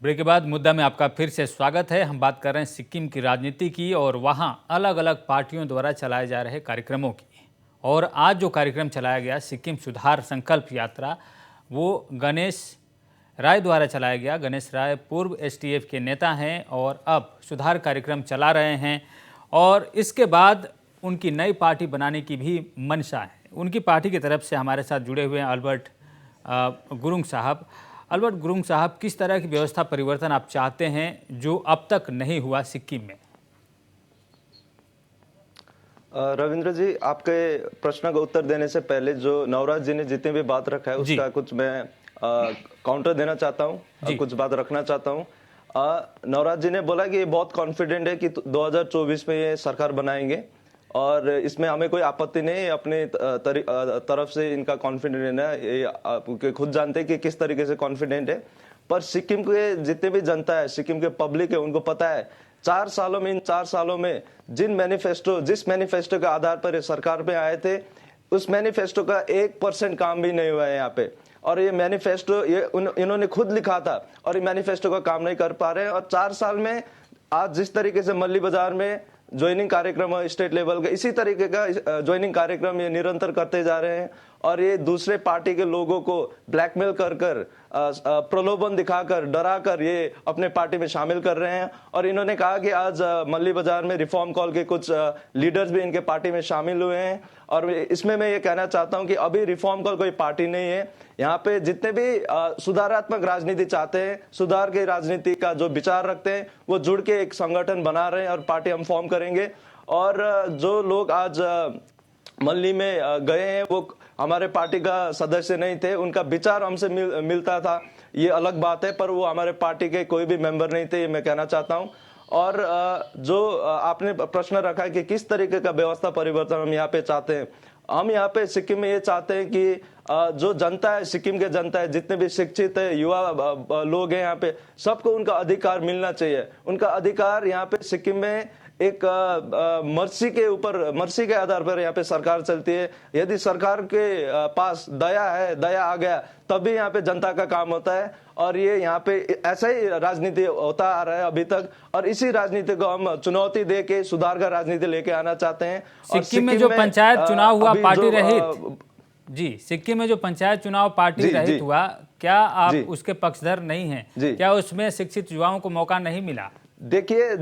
Break के बाद मुद्दा में आपका फिर से स्वागत है। हम बात कर रहे हैं सिक्किम की राजनीति की और वहाँ अलग अलग पार्टियों द्वारा चलाए जा रहे कार्यक्रमों की। और आज जो कार्यक्रम चलाया गया सिक्किम सुधार संकल्प यात्रा, वो गणेश राय द्वारा चलाया गया। गणेश राय पूर्व एसटीएफ के नेता हैं और अब सुधार कार्यक्रम चला रहे हैं और इसके बाद उनकी नई पार्टी बनाने की भी मंशा है। उनकी पार्टी की तरफ से हमारे साथ जुड़े हुए हैं अल्बर्ट गुरुंग साहब। अल्बर्ट गुरुंग साहब, किस तरह की व्यवस्था परिवर्तन आप चाहते हैं जो अब तक नहीं हुआ सिक्किम में? रविंद्र जी, आपके प्रश्न का उत्तर देने से पहले जो नवराज जी ने जितने भी बात रखा है उसका कुछ मैं काउंटर देना चाहता हूँ, कुछ बात रखना चाहता हूँ। नवराज जी ने बोला कि ये बहुत कॉन्फिडेंट है कि 2024 में ये सरकार बनाएंगे और इसमें हमें कोई आपत्ति नहीं है। अपने तरफ से इनका कॉन्फिडेंट है, ये आप खुद जानते हैं कि किस तरीके से कॉन्फिडेंट है। पर सिक्किम के जितने भी जनता है, सिक्किम के पब्लिक है, उनको पता है इन 4 सालों में जिस मैनिफेस्टो के आधार पर सरकार पे आए थे, उस मैनिफेस्टो का 1% काम भी नहीं हुआ है यहाँ पे। और ये मैनिफेस्टो इन्होंने खुद लिखा था और ये मैनिफेस्टो का काम नहीं कर पा रहे हैं। और 4 साल में आज जिस तरीके से मल्ली बाजार में ज्वाइनिंग कार्यक्रम है स्टेट लेवल का, इसी तरीके का ज्वाइनिंग कार्यक्रम ये निरंतर करते जा रहे हैं। और ये दूसरे पार्टी के लोगों को ब्लैकमेल कर प्रलोभन दिखाकर, डराकर ये अपने पार्टी में शामिल कर रहे हैं। और इन्होंने कहा कि आज मल्ली बाजार में रिफॉर्म कॉल के कुछ लीडर्स भी इनके पार्टी में शामिल हुए हैं। और इसमें मैं ये कहना चाहता हूं कि अभी रिफॉर्म कॉल कोई पार्टी नहीं है। यहाँ पे जितने भी सुधारात्मक राजनीति चाहते हैं, सुधार की राजनीति का जो विचार रखते हैं, वो जुड़ के एक संगठन बना रहे हैं और पार्टी हम फॉर्म करेंगे। और जो लोग आज मल्ली में गए हैं वो हमारे पार्टी का सदस्य नहीं थे, उनका विचार हमसे मिलता था, ये अलग बात है, पर वो हमारे पार्टी के कोई भी मेंबर नहीं थे, ये मैं कहना चाहता हूं। और जो आपने प्रश्न रखा है कि किस तरीके का व्यवस्था परिवर्तन हम यहाँ पे चाहते हैं, हम यहाँ पे सिक्किम में ये चाहते हैं कि जो जनता है, सिक्किम के जनता है, जितने भी शिक्षित है, युवा लोग हैं यहाँ पे, सबको उनका अधिकार मिलना चाहिए। उनका अधिकार यहाँ पे सिक्किम में एक मर्सी के आधार पर यहाँ पे सरकार चलती है। यदि सरकार के पास दया है, दया आ गया, तभी यहाँ पे जनता का काम होता है। और ये यहाँ पे ऐसा ही राजनीति होता आ रहा है अभी तक, और इसी राजनीति को हम चुनौती दे के सुधार का राजनीति लेके आना चाहते हैं। सिक्किम में जो पंचायत चुनाव हुआ पार्टी रहित, जी, सिक्किम में जो पंचायत चुनाव पार्टी रहित हुआ, क्या आप उसके पक्षधर नहीं हैं? क्या उसमें शिक्षित युवाओं को मौका नहीं मिला? देखिए,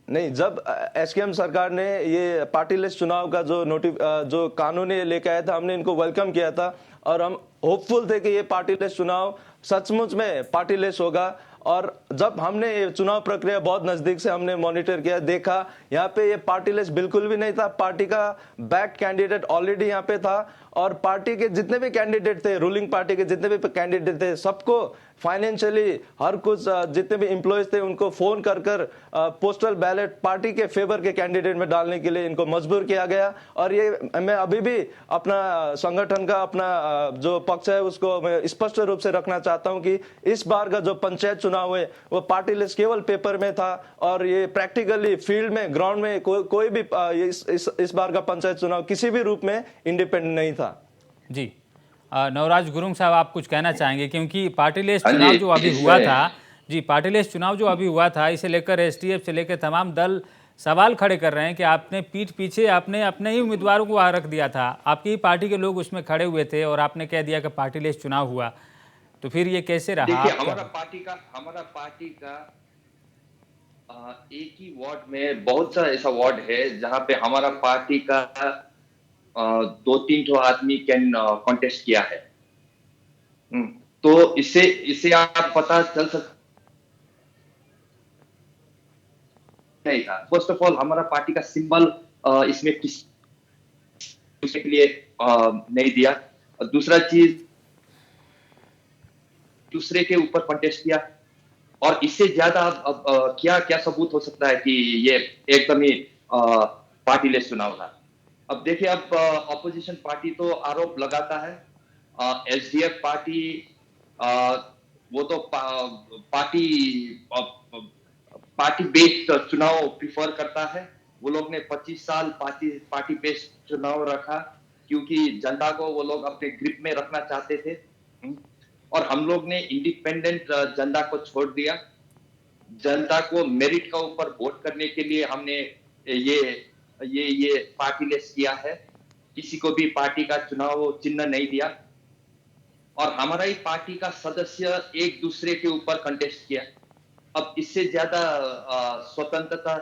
जब एसकेएम सरकार ने ये पार्टी लिस्ट चुनाव का जो कानून लेके आया था, हमने इनको वेलकम किया था और हम होपफुल थे कि ये पार्टी लिस्ट चुनाव सचमुच में पार्टी लिस्ट होगा। और जब हमने ये चुनाव प्रक्रिया बहुत नजदीक से हमने मॉनिटर किया, देखा यहाँ पे ये पार्टी लिस्ट बिल्कुल भी नहीं था। पार्टी का बैक कैंडिडेट ऑलरेडी यहाँ पे था और पार्टी के जितने भी कैंडिडेट थे, रूलिंग पार्टी के जितने भी कैंडिडेट थे, सबको फाइनेंशियली हर कुछ जितने भी एम्प्लॉयज थे उनको फोन कर पोस्टल बैलेट पार्टी के फेवर के कैंडिडेट में डालने के लिए इनको मजबूर किया गया। और ये मैं अभी भी अपना संगठन का अपना जो पक्ष है उसको मैं स्पष्ट रूप से रखना चाहता हूं कि इस बार का जो पंचायत चुनाव हुए वो पार्टी लिस्ट केवल पेपर में था और ये प्रैक्टिकली फील्ड में, ग्राउंड में कोई भी इस बार का पंचायत चुनाव किसी भी रूप में इंडिपेंडेंट नहीं था। जी, नवराज गुरुंग साहब, आप कुछ कहना चाहेंगे? क्योंकि पार्टी लिस्ट चुनाव जो अभी हुआ था, जी, पार्टी लिस्ट चुनाव जो अभी हुआ था, इसे लेकर एसटीएफ से लेकर तमाम दल सवाल खड़े कर रहे हैं कि आपने पीठ पीछे आपने अपने ही उम्मीदवारों को रख दिया था, आपकी ही पार्टी के लोग उसमें खड़े हुए थे और आपने कह दिया कि पार्टी लिस्ट चुनाव हुआ, तो फिर ये कैसे रहा? देखिए, हमारा पार्टी का एक ही वार्ड में बहुत सा ऐसा वार्ड है जहां पे हमारा पार्टी का 2-3 आदमी कॉन्टेस्ट किया है। तो इससे आप पता चल सकता नहीं था। फर्स्ट ऑफ ऑल, हमारा पार्टी का सिंबल इसमें किसी के लिए नहीं दिया। दूसरा चीज, दूसरे के ऊपर कॉन्टेस्ट किया। और इससे ज्यादा अब क्या सबूत हो सकता है कि ये एकदम ही पार्टी लिस्ट चुनाव था। अब देखिए, अब ऑपोजिशन पार्टी तो आरोप लगाता है, एसडीएफ पार्टी वो तो पार्टी बेस्ड चुनाव प्रिफर करता है। वो लोग ने 25 साल पार्टी बेस्ड चुनाव रखा क्योंकि जनता को वो लोग अपने ग्रिप में रखना चाहते थे। और हम लोग ने इंडिपेंडेंट जनता को छोड़ दिया। जनता को मेरिट का ऊपर वोट करने के लिए हमने ये पार्टी लेस किया है। किसी को भी पार्टी का चुनाव चिन्ह नहीं दिया और हमारा ही पार्टी का सदस्य एक दूसरे के ऊपर कंटेस्ट किया। अब इससे ज्यादा स्वतंत्रता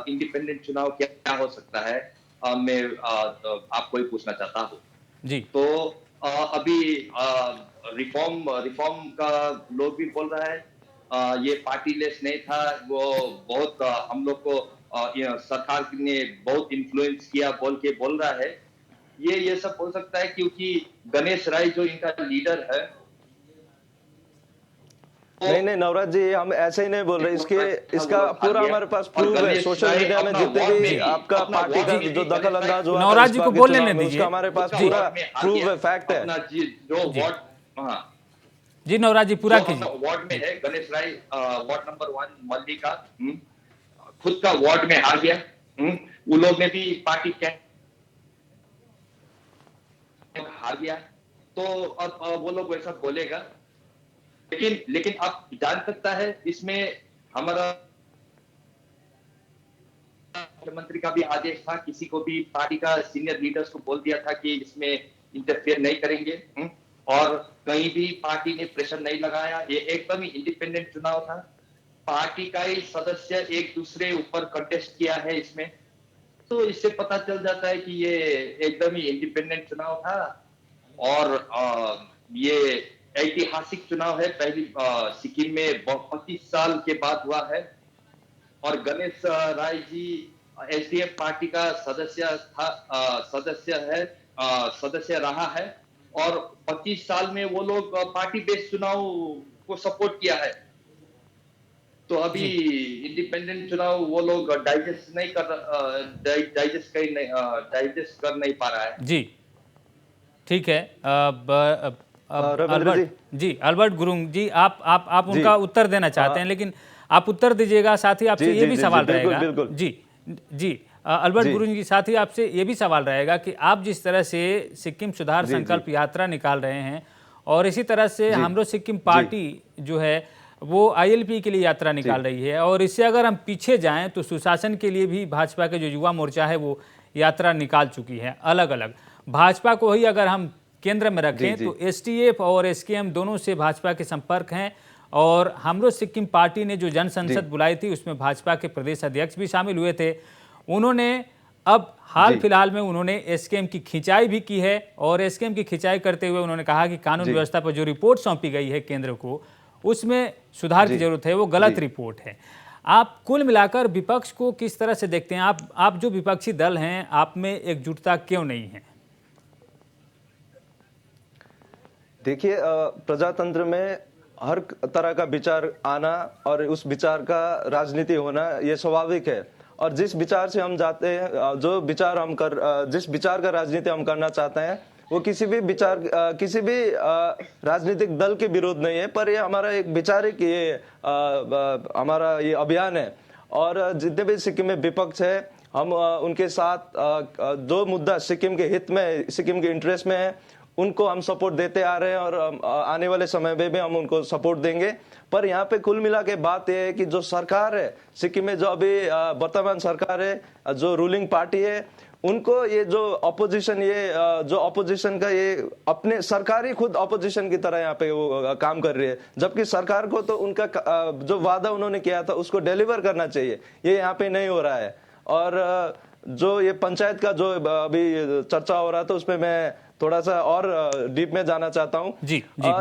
इंडिपेंडेंट चुनाव क्या हो सकता है? मैं आपको ही पूछना चाहता हूँ जी। तो अभी रिफॉर्म का लोग भी बोल रहा है ये पार्टी लेस नहीं था, वो बहुत हम लोग को सरकार ने बहुत इन्फ्लुएंस किया बोल रहा है। ये सब हो सकता है क्योंकि गणेश राय जो इनका लीडर है। नहीं नवराज जी, हम ऐसे ही नहीं बोल रहे। इसका पूरा हमारे पास प्रूफ है। सोशल मीडिया में जितने भी आपका पार्टी का जो दखल अंदाज हुआ नवराज जी को बोल लेने दीजिए, उसका हमारे पास पूरा प्रूफ है, फैक्ट है। जी नवराज जी पूरा कीजिए। वार्ड में है गणेश राय, वार्ड नंबर 1 मल्लिका, खुद का वार्ड में हार गया। वो लोग ने भी पार्टी हार गया तो अब वो लोग वैसा बोलेगा, लेकिन आप जान सकता है इसमें हमारा मुख्यमंत्री का भी आदेश था, किसी को भी पार्टी का सीनियर लीडर्स को बोल दिया था कि इसमें इंटरफेयर नहीं करेंगे और कहीं भी पार्टी ने प्रेशर नहीं लगाया। ये एकदम ही इंडिपेंडेंट चुनाव था। पार्टी का ही सदस्य एक दूसरे ऊपर कंटेस्ट किया है इसमें, तो इससे पता चल जाता है कि ये एकदम ही इंडिपेंडेंट चुनाव था और ये ऐतिहासिक चुनाव है। पहली सिक्किम में 25 साल के बाद हुआ है और गणेश राय जी एसडीएफ पार्टी का सदस्य रहा है और 25 साल में वो लोग पार्टी बेस्ड चुनाव को सपोर्ट किया है। तो अभी इंडिपेंडेंट चुनाव वो लोग डाइजेस्ट कर नहीं पा रहा है। जी ठीक है। अल्बर्ट गुरुंग जी, आप उनका उत्तर देना चाहते हैं, लेकिन आप उत्तर दीजिएगा। साथ ही आपसे ये भी सवाल रहेगा जी अल्बर्ट गुरुंग जी, साथ ही आपसे ये भी सवाल रहेगा कि आप जिस तरह से सिक्किम सुधार संकल्प यात्रा निकाल रहे हैं और इसी तरह से हमरो सिक्किम पार्टी जो है वो आईएलपी के लिए यात्रा निकाल रही है, और इससे अगर हम पीछे जाएं तो सुशासन के लिए भी भाजपा के जो युवा मोर्चा है वो यात्रा निकाल चुकी है अलग अलग। भाजपा को ही अगर हम केंद्र में रखें तो एसटीएफ और एसकेएम दोनों से भाजपा के संपर्क हैं, और हमरो सिक्किम पार्टी ने जो जन संसद बुलाई थी उसमें भाजपा के प्रदेश अध्यक्ष भी शामिल हुए थे। उन्होंने अब हाल फिलहाल में उन्होंने एसकेएम की खिंचाई भी की है, और एसकेएम की खिंचाई करते हुए उन्होंने कहा कि कानून व्यवस्था पर जो रिपोर्ट सौंपी गई है केंद्र को उसमें सुधार की जरूरत है, वो गलत रिपोर्ट है। आप कुल मिलाकर विपक्ष को किस तरह से देखते हैं? आप जो विपक्षी दल हैं, आप में एकजुटता क्यों नहीं है? देखिए, प्रजातंत्र में हर तरह का विचार आना और उस विचार का राजनीति होना ये स्वाभाविक है, और जिस विचार से हम जाते हैं, जिस विचार का राजनीति हम करना चाहते हैं वो किसी भी राजनीतिक दल के विरोध नहीं है, पर ये हमारा एक वैचारिक हमारा ये अभियान है। और जितने भी सिक्किम में विपक्ष है, हम उनके साथ जो मुद्दा सिक्किम के हित में, सिक्किम के इंटरेस्ट में है, उनको हम सपोर्ट देते आ रहे हैं और आने वाले समय में भी हम उनको सपोर्ट देंगे। पर यहाँ पे कुल मिला के बात यह है कि जो सरकार है सिक्किम में, जो अभी वर्तमान सरकार है, जो रूलिंग पार्टी है, उनको ये जो अपोजिशन का ये अपने सरकार ही खुद अपोजिशन की तरह यहाँ पे वो काम कर रही है, जबकि सरकार को तो उनका जो वादा उन्होंने किया था उसको डिलीवर करना चाहिए, ये यहाँ पे नहीं हो रहा है। और जो ये पंचायत का जो अभी चर्चा हो रहा था उसमें मैं थोड़ा सा और डीप में जाना चाहता हूँ।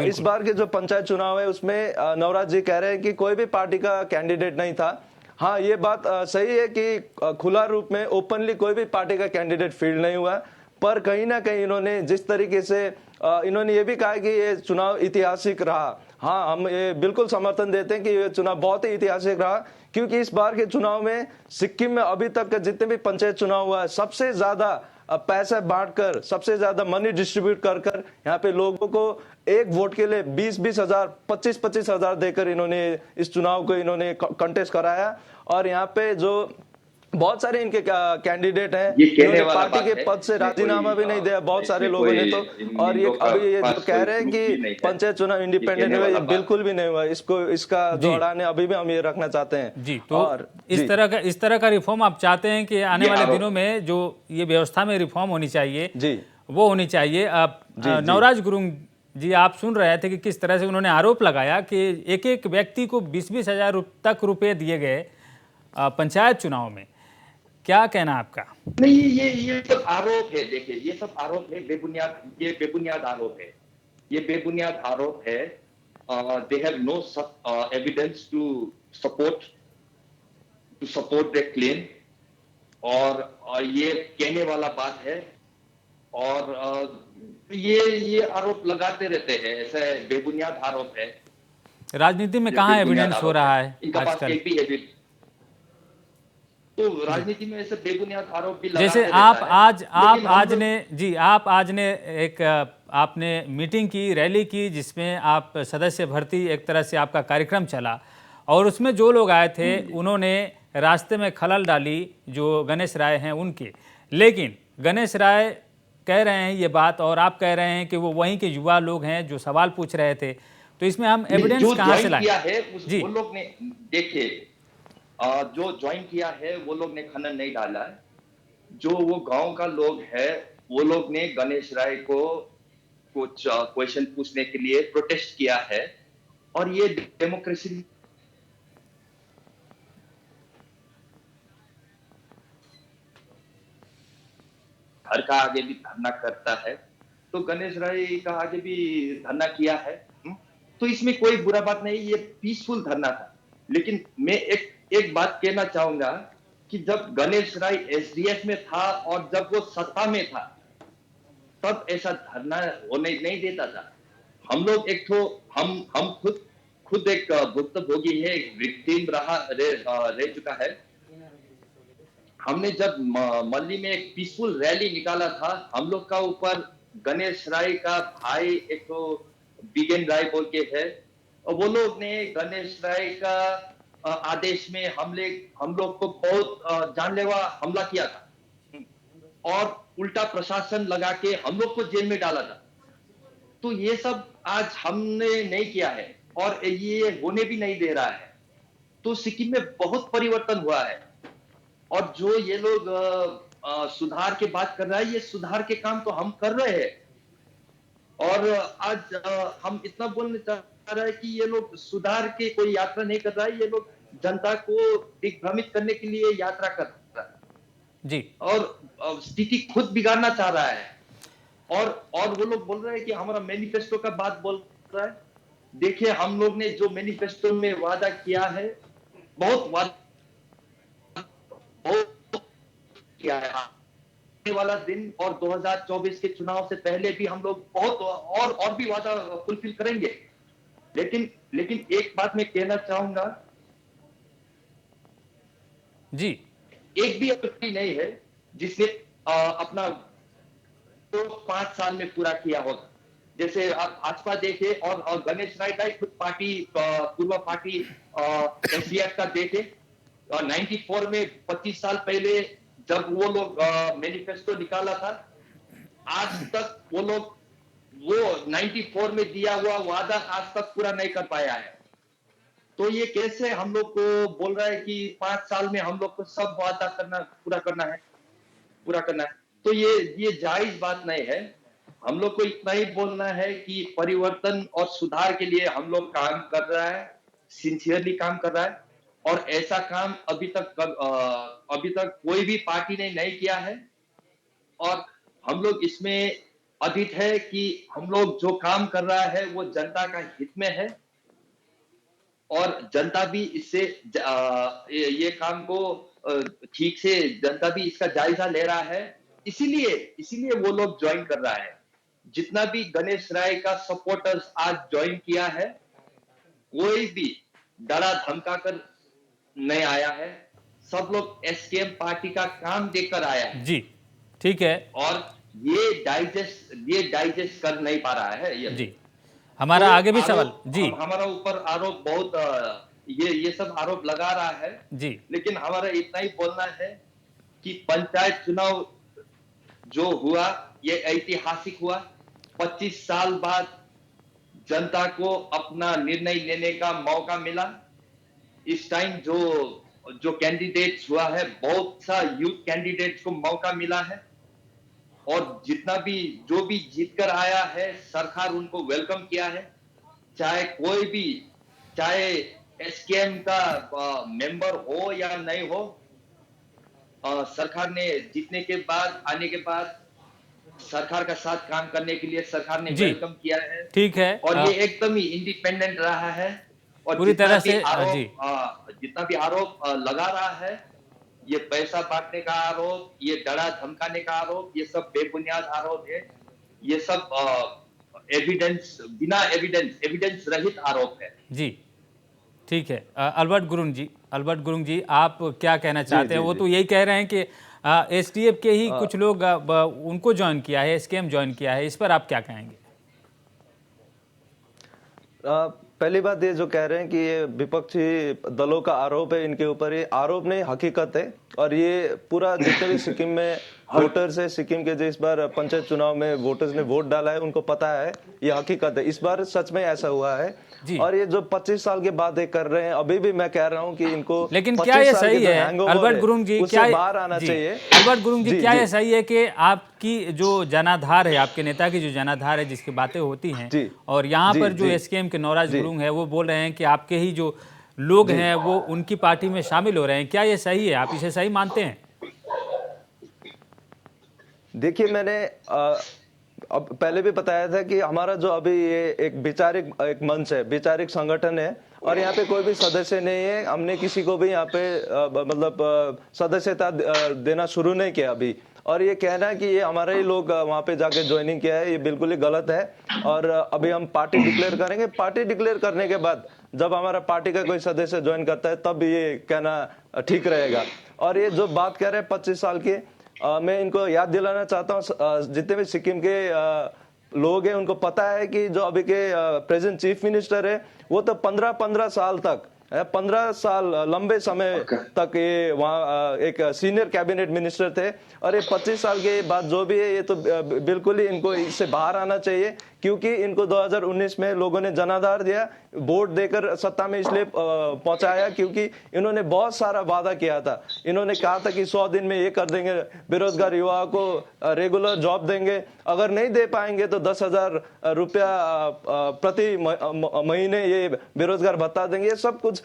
इस बार के जो पंचायत चुनाव है उसमें नवराज जी कह रहे हैं कि कोई भी पार्टी का कैंडिडेट नहीं था। हाँ, ये बात सही है कि खुला रूप में ओपनली कोई भी पार्टी का कैंडिडेट फील्ड नहीं हुआ, पर कहीं ना कहीं इन्होंने जिस तरीके से इन्होंने ये भी कहा कि ये चुनाव ऐतिहासिक रहा। हाँ, हम ये बिल्कुल समर्थन देते हैं कि ये चुनाव बहुत ही ऐतिहासिक रहा, क्योंकि इस बार के चुनाव में सिक्किम में अभी तक के जितने भी पंचायत चुनाव हुआ है सबसे ज्यादा पैसा बांटकर, सबसे ज्यादा मनी डिस्ट्रीब्यूट कर यहाँ पे लोगों को एक वोट के लिए 20-20 हजार, 25-25 हजार देकर इन्होंने इस चुनाव को इन्होंने कंटेस्ट कराया। और यहाँ पे जो बहुत सारे इनके कैंडिडेट हैं, ये कहने इन्होंने वाला पार्टी बात के है, पद से इसमें राजीनामा भी नहीं दिया बहुत सारे इसमें लोगों ने कोई तो। और ये इनको अभी ये जो पास कह कोई रहे हैं प्रूफ भी नहीं कि है। पंचायत चुनाव ये इंडिपेंडेंट कहने हुआ, ये वाला बात बिल्कुल भी नहीं हुआ। इसका जी। जो अड़ान है अभी भी हम ये रखना चाहते हैं। जी, तो और इस तरह का रिफॉर्म आप चाहते हैं कि आने ये वाले आरोप दिनों में जो ये व्यवस्था में रिफॉर्म होनी चाहिए जी वो होनी चाहिए। आप जी। नवराज गुरुंग जी, आप सुन रहे थे कि किस तरह से उन्होंने आरोप लगाया कि एक एक व्यक्ति को 20-20 हजार तक रुपए दिए गए पंचायत चुनाव में। क्या कहना है आपका? नहीं, ये सब आरोप है। देखिए, ये सब आरोप है बेबुनियाद, ये बेबुनियाद आरोप है, ये बेबुनियाद आरोप है। They have no evidence to support the claim, और ये कहने वाला बात है। और ये आरोप लगाते रहते हैं, ऐसे बेबुनियाद आरोप है। राजनीति में ये कहाँ बेबुनियाद एविडेंस हो आरोप रहा है इनका पास आजकल? एक भी एविडेंस। तो राजनीति में ऐसे बेबुनियाद आरोप भी लगाते जैसे रहता आप है। आज लेकिन हम आज लोग- ने जी आप आज ने एक आपने मीटिंग की, रैली की, जिसमें आप सदस्य भर्ती एक तरह से आपका कार्यक्रम चला, और उसमें जो लोग आए थे उन्होंने रास्ते में खलल डाली जो गणेश राय हैं उनके। लेकिन गणेश राय कह रहे हैं ये बात और आप कह रहे हैं कि वो वहीं के युवा लोग हैं जो सवाल पूछ रहे थे, तो इसमें हम एविडेंस जो कहाँ से ज्वाइन लाएं? किया है जी वो लोग ने, देखिए, जो ज्वाइन किया है वो लोग ने खनन नहीं डाला है। जो वो गांव का लोग है वो लोग ने गणेश राय को कुछ क्वेश्चन पूछने के लिए प्रोटेस्ट किया है। और ये डेमोक्रेसी घर का आगे भी धरना करता है, तो गणेश राय का आगे भी धरना किया है। तो इसमें कोई बुरा बात नहीं, ये पीसफुल धरना था। लेकिन मैं एक बात कहना चाहूंगा कि जब गणेश राय एसडीएफ में था और जब वो सत्ता में था, तब ऐसा धरना होने नहीं देता था। हम लोग हम खुद एक भुक्तभोगी है, एक विक्टिम रह चुका है। हमने जब मल्ली में एक पीसफुल रैली निकाला था, हम लोग का ऊपर गणेश राय का भाई एक तो बिगेन राय बोल के है, और वो लोग ने गणेश राय का आदेश में हम लोग को बहुत जानलेवा हमला किया था, और उल्टा प्रशासन लगा के हम लोग को जेल में डाला था। तो ये सब आज हमने नहीं किया है और ये होने भी नहीं दे रहा है। तो सिक्किम में बहुत परिवर्तन हुआ है। और जो ये लोग सुधार की बात कर रहा है, ये सुधार के काम तो हम कर रहे हैं। और आज हम इतना बोलना चाह रहे हैं कि ये लोग सुधार के कोई यात्रा नहीं कर रहा है, ये लोग जनता को दिग्भ्रमित करने के लिए यात्रा कर रहा है जी। और स्थिति खुद बिगाड़ना चाह रहा है। और वो लोग बोल रहे हैं कि हमारा मैनिफेस्टो का बात बोल रहा है। देखिए, हम लोग ने जो मैनिफेस्टो में वादा किया है, बहुत किया है। आने वाला दिन और 2024 के चुनाव से पहले भी हम लोग बहुत और भी वादा फुलफिल करेंगे। लेकिन एक बात मैं कहना चाहूंगा, जी, एक भी व्यक्ति नहीं है जिसने अपना तो 5 साल में पूरा किया होगा। जैसे आप भाजपा देखे और गणेश राय का खुद पार्टी, पूर्व पार्टी एसडीएफ का देखे, 94 में 25 साल पहले जब वो लोग मैनिफेस्टो निकाला था, आज तक वो 94 में दिया हुआ वादा आज तक पूरा नहीं कर पाया है। तो ये कैसे हम लोग को बोल रहा है कि 5 साल में हम लोग को सब वादा पूरा करना है। तो ये जायज बात नहीं है। हम लोग को इतना ही बोलना है कि परिवर्तन और सुधार के लिए हम लोग काम कर रहा है, सिंसियरली काम कर रहा है, और ऐसा काम अभी तक कोई भी पार्टी ने नहीं किया है। और हम लोग इसमें अडिट है कि हम लोग जो काम कर रहा है वो जनता का हित में है, और जनता भी इससे ये काम को ठीक से, जनता भी इसका जायजा ले रहा है। इसीलिए वो लोग ज्वाइन कर रहा है। जितना भी गणेश राय का सपोर्टर्स आज ज्वाइन किया है, कोई भी डरा धमका कर नहीं आया है। सब लोग एसकेएम पार्टी का काम देखकर आया है। जी, ठीक है। और ये डाइजेस्ट कर नहीं पा रहा है ये। जी, हमारा तो आगे भी सवाल। जी, हमारा ऊपर आरोप बहुत ये सब आरोप लगा रहा है। जी लेकिन हमारा इतना ही बोलना है कि पंचायत चुनाव जो हुआ ये ऐतिहासिक हुआ। 25 साल बाद जनता को अपना निर्णय लेने का मौका मिला। इस टाइम जो जो कैंडिडेट्स हुआ है, बहुत सा यूथ कैंडिडेट्स को मौका मिला है, और जितना भी जो भी जीत कर आया है सरकार उनको वेलकम किया है। चाहे कोई भी, चाहे एसकेएम का मेंबर हो या नहीं हो, सरकार ने जीतने के बाद, आने के बाद सरकार का साथ काम करने के लिए सरकार ने जी वेलकम किया है। ठीक है। और ये एकदम ही इंडिपेंडेंट रहा है। और पूरी तरह से जी जितना भी आरोप लगा रहा है, ये पैसा बांटने का आरोप, ये डरा धमकाने का आरोप, ये सब बेबुनियाद आरोप है। ये सब बिना एविडेंस रहित आरोप है। जी ठीक है। अल्बर्ट गुरुंग जी आप क्या कहना चाहते हैं? वो तो यही कह रहे हैं कि एसटीएफ के ही कुछ लोग उनको ज्वाइन किया है, एसकेएम ज्वाइन किया है। इस पर आप क्या कहेंगे? पहली बात ये जो कह रहे हैं कि ये विपक्षी दलों का आरोप है इनके ऊपर, ये आरोप नहीं हकीकत है। और ये पूरा जितने भी सिक्किम में वोटर्स है, सिक्किम के जो इस बार पंचायत चुनाव में वोटर्स ने वोट डाला है, उनको पता है, ये हकीकत है। इस बार सच में ऐसा हुआ है। और ये जो 25 साल के बाद ये कर रहे हैं, अभी भी मैं कह रहा हूँ कि इनको, लेकिन क्या ये सही है अल्बर्ट गुरुंग जी? क्या बाहर आना चाहिए? अल्बर्ट गुरुंग जी, क्या ये सही है कि आपकी जो जनाधार है, आपके नेता की जो जनाधार है, जिसकी बातें होती हैं, और यहाँ पर जो एसकेएम के नवराज गुरुंग है वो बोल रहे हैं कि आपके ही जो लोग हैं वो उनकी पार्टी में शामिल हो रहे हैं, क्या ये सही है? आप इसे सही मानते हैं? देखिए, मैंने अब पहले भी बताया था कि हमारा जो अभी ये एक विचारिक एक मंच है, विचारिक संगठन है, और यहाँ पे कोई भी सदस्य नहीं है। हमने किसी को भी यहाँ पे मतलब सदस्यता देना शुरू नहीं किया अभी। और ये कहना है कि ये हमारे ही लोग वहाँ पे जाके ज्वाइनिंग किया है, ये बिल्कुल ही गलत है। और अभी हम पार्टी डिक्लेयर करेंगे। पार्टी डिक्लेयर करने के बाद जब हमारा पार्टी का कोई सदस्य ज्वाइन करता है तब ये कहना ठीक रहेगा। और ये जो बात कह रहे हैं 25 साल की, मैं इनको याद दिलाना चाहता हूँ, जितने भी सिक्किम के लोग हैं उनको पता है कि जो अभी के प्रेजेंट चीफ मिनिस्टर है वो तो 15 साल तक, 15 साल लंबे समय तक ये वहाँ एक सीनियर कैबिनेट मिनिस्टर थे। और ये 25 साल के बाद जो भी है, ये तो बिल्कुल ही इनको इससे बाहर आना चाहिए, क्योंकि इनको 2019 में लोगों ने जनाधार दिया, वोट देकर सत्ता में इसलिए पहुंचाया क्योंकि इन्होंने बहुत सारा वादा किया था। इन्होंने कहा था कि 100 दिन में ये कर देंगे, बेरोजगार युवाओं को रेगुलर जॉब देंगे, अगर नहीं दे पाएंगे तो 10,000 रुपया प्रति महीने ये बेरोजगार भत्ता देंगे। ये सब कुछ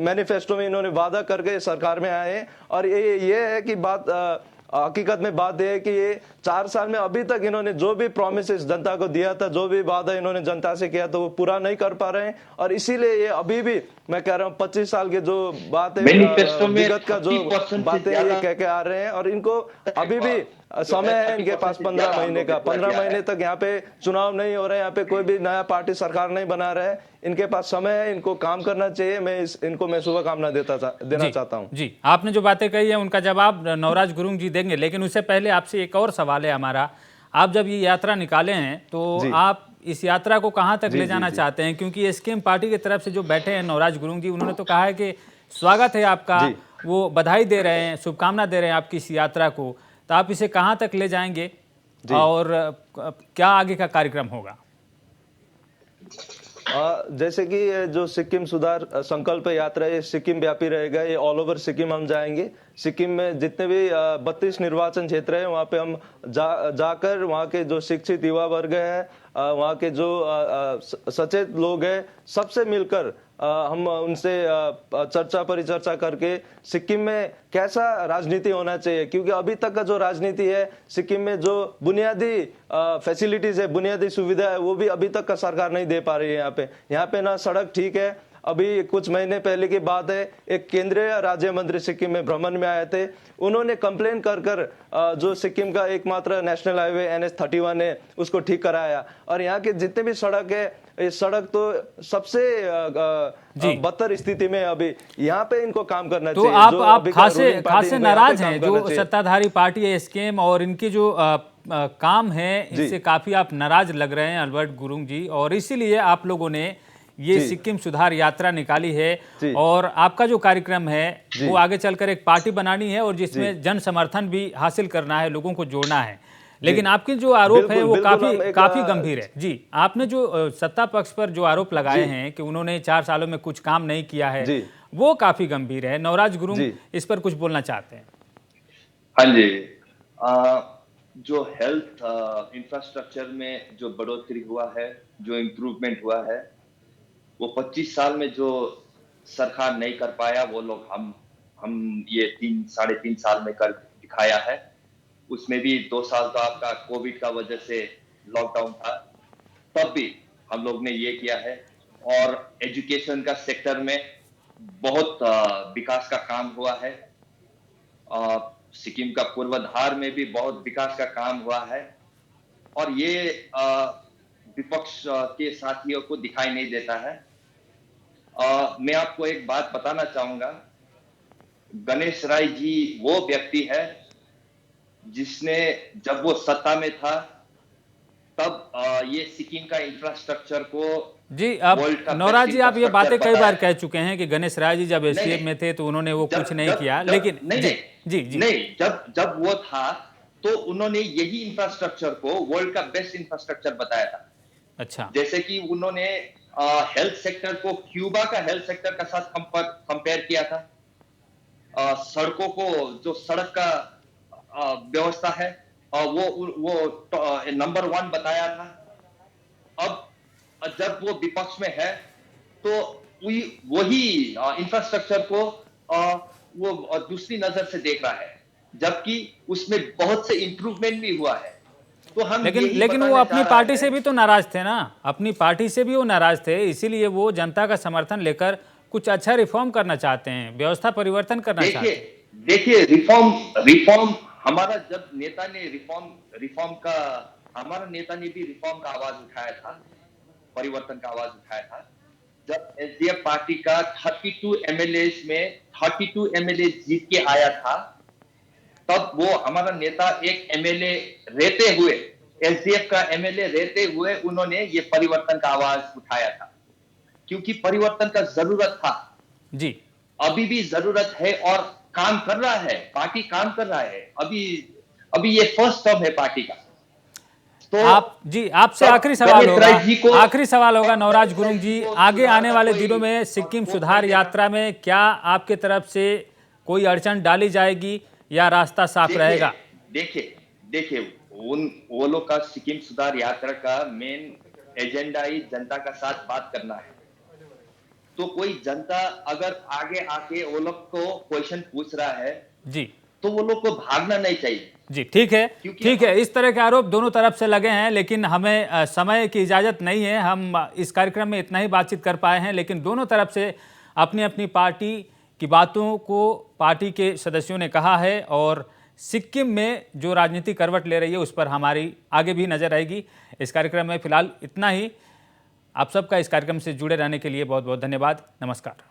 मैनिफेस्टो में इन्होंने वादा करके सरकार में आए हैं। और ये है कि बात हकीकत में बात यह है कि ये 4 साल में अभी तक इन्होंने जो भी प्रॉमिसेस जनता को दिया था, जो भी वादा इन्होंने जनता से किया था, वो पूरा नहीं कर पा रहे हैं। और इसीलिए ये अभी भी मैं कह रहा हूँ 25 साल के जो बात है, विगत का जो बातें ये कह के आ रहे हैं। और इनको अभी भी समय है इनके पास 15 महीने का। 15 महीने तक यहाँ पे चुनाव नहीं हो रहे, यहाँ पे कोई भी नया पार्टी सरकार नहीं बना रहा है, इनके पास समय है, इनको काम करना चाहिए। मैं शुभकामना देना चाहता हूँ। जी, आपने जो बातें कही है उनका जवाब नवराज गुरुंग जी देंगे, लेकिन उससे पहले आपसे एक और सवाल है हमारा। आप जब ये यात्रा निकाले हैं तो आप इस यात्रा को कहाँ तक ले जाना चाहते हैं? क्योंकि एसकेएम पार्टी की तरफ से जो बैठे हैं नवराज गुरुंग जी, उन्होंने तो कहा है कि स्वागत है आपका, वो बधाई दे रहे हैं, शुभकामना दे रहे हैं आपकी इस यात्रा को। तो आप इसे कहाँ तक ले जाएंगे और क्या आगे का कार्यक्रम होगा? जैसे कि जो सिक्किम सुधार संकल्प यात्रा है, ये सिक्किम व्यापी रहेगा, ये ऑल ओवर सिक्किम हम जाएंगे। सिक्किम में जितने भी 32 निर्वाचन क्षेत्र है वहाँ पे हम जाकर वहाँ के जो शिक्षित युवा वर्ग है, वहाँ के जो सचेत लोग हैं, सबसे मिलकर हम उनसे चर्चा परिचर्चा करके सिक्किम में कैसा राजनीति होना चाहिए। क्योंकि अभी तक का जो राजनीति है सिक्किम में, जो बुनियादी फैसिलिटीज है, बुनियादी सुविधा है, वो भी अभी तक का सरकार नहीं दे पा रही है। यहाँ पे ना सड़क ठीक है। अभी कुछ महीने पहले की बात है, एक केंद्रीय राज्य मंत्री सिक्किम में भ्रमण में आए थे। उन्होंने कंप्लेन कर जो सिक्किम का एकमात्र नेशनल हाईवे NH-31 है उसको ठीक कराया। और यहाँ के जितने भी सड़क है, ये सड़क तो सबसे बदतर स्थिति में अभी, यहाँ पे इनको काम करना चाहिए। तो आप खासे नाराज हैं जो सत्ताधारी पार्टी है एसकेएम, और इनकी जो काम है इससे काफी आप नाराज लग रहे हैं अल्बर्ट गुरुंग जी, और इसीलिए आप लोगों ने ये जी। सिक्किम सुधार यात्रा निकाली है जी। और आपका जो कार्यक्रम है जी। वो आगे चलकर एक पार्टी बनानी है और जिसमें जन समर्थन भी हासिल करना है, लोगों को जोड़ना है। लेकिन आपके जो आरोप है वो बिल्कुल हम एक, काफी गंभीर है। जी, आपने जो सत्ता पक्ष पर जो आरोप लगाए हैं कि उन्होंने 4 सालों में कुछ काम नहीं किया है, जी। वो काफी गंभीर है। नवराज गुरुंग जी। इस पर कुछ बोलना चाहते हैं। हाँ जी। जो हेल्थ इंफ्रास्ट्रक्चर में जो बढ़ोतरी हुआ है, जो इम्प्रूवमेंट हुआ है, वो 25 साल में जो सरकार नहीं कर पाया, वो लोग हम ये 3 साढ़े 3 साल में कर दिखाया है। उसमें भी 2 साल तो आपका कोविड का वजह से लॉकडाउन था, तब भी हम लोग ने ये किया है। और एजुकेशन का सेक्टर में बहुत विकास का काम हुआ है। सिक्किम का पूर्वाधार में भी बहुत विकास का काम हुआ है और ये विपक्ष के साथियों को दिखाई नहीं देता है। मैं आपको एक बात बताना चाहूंगा, गणेश राय जी वो व्यक्ति है जिसने, जब वो सत्ता में था तब ये सिक्किम का इंफ्रास्ट्रक्चर को जी, अब वर्ल्ड का नवराज बेस्ट जी आप ये बातें कई इंफ्रास्ट्रक्चर बार बताया। कह चुके हैं कि गणेश राय जी जब एसडीएम में थे तो उन्होंने वो कुछ नहीं किया, लेकिन नहीं जी नहीं जी जी नहीं, जब वो था तो उन्होंने यही इंफ्रास्ट्रक्चर को वर्ल्ड का बेस्ट इंफ्रास्ट्रक्चर बताया था। अच्छा, जैसे कि उन्होंने हेल्थ सेक्टर को क्यूबा का हेल्थ सेक्टर के साथ कंपेयर किया था। सड़कों को, जो सड़क का व्यवस्था है, वो नंबर 1 बताया था। अब जब वो विपक्ष में है तो वही इंफ्रास्ट्रक्चर को वो दूसरी नजर से देख रहा है, जबकि उसमें बहुत से इंप्रूवमेंट भी हुआ है। तो हम लेकिन यही लेकिन वो बताना अपनी चाह रहे पार्टी हैं। से भी तो नाराज थे ना, अपनी पार्टी से भी वो नाराज थे, इसीलिए वो जनता का समर्थन लेकर कुछ अच्छा रिफॉर्म करना चाहते हैं, व्यवस्था परिवर्तन करना चाहते देखिए हैं। देखिए रिफॉर्म हमारा, जब नेता ने रिफॉर्म का, हमारा नेता ने भी रिफॉर्म का आवाज उठाया था, परिवर्तन का आवाज उठाया था। जब एसडीएफ पार्टी का 32 एमएलए में 32 एमएलए जीत के आया था, तब वो हमारा नेता एक एमएलए रहते हुए, एसडीएफ का एमएलए रहते हुए, उन्होंने ये परिवर्तन का आवाज उठाया था, क्योंकि परिवर्तन का जरूरत था, जी, अभी भी जरूरत है और काम कर रहा है, पार्टी काम कर रहा है। अभी ये फर्स्ट टर्म है पार्टी का। तो आप जी, आपसे तब आखिरी सवाल गणेश होगा, राय जी को, आखिरी सवाल होगा नवराज गुरुंग जी, आगे आने वाले दिनों में और सिक्किम वोट सुधार नहीं यात्रा में क्या आपके तरफ से कोई अड़चन डाली जाएगी या रास्ता साफ देखिए रहेगा? देखिए देखिए वो लोग का सिक्किम सुधार यात्रा का मेन एजेंडा ही जनता का साथ बात करना है। तो कोई जनता अगर आगे आके वो लोग को क्वेश्चन पूछ रहा है, जी तो वो लोग को भागना नहीं चाहिए। जी, ठीक है, क्योंकि ठीक है। इस तरह के आरोप दोनों तरफ से लगे हैं, लेकिन हमें समय की इजाज़त नहीं है। हम इस कार्यक्रम में इतना ही बातचीत कर पाए हैं, लेकिन दोनों तरफ से अपनी अपनी पार्टी की बातों को पार्टी के सदस्यों ने कहा है और सिक्किम में जो राजनीति करवट ले रही है उस पर हमारी आगे भी नज़र रहेगी। इस कार्यक्रम में फिलहाल इतना ही। आप सबका इस कार्यक्रम से जुड़े रहने के लिए बहुत बहुत धन्यवाद। नमस्कार।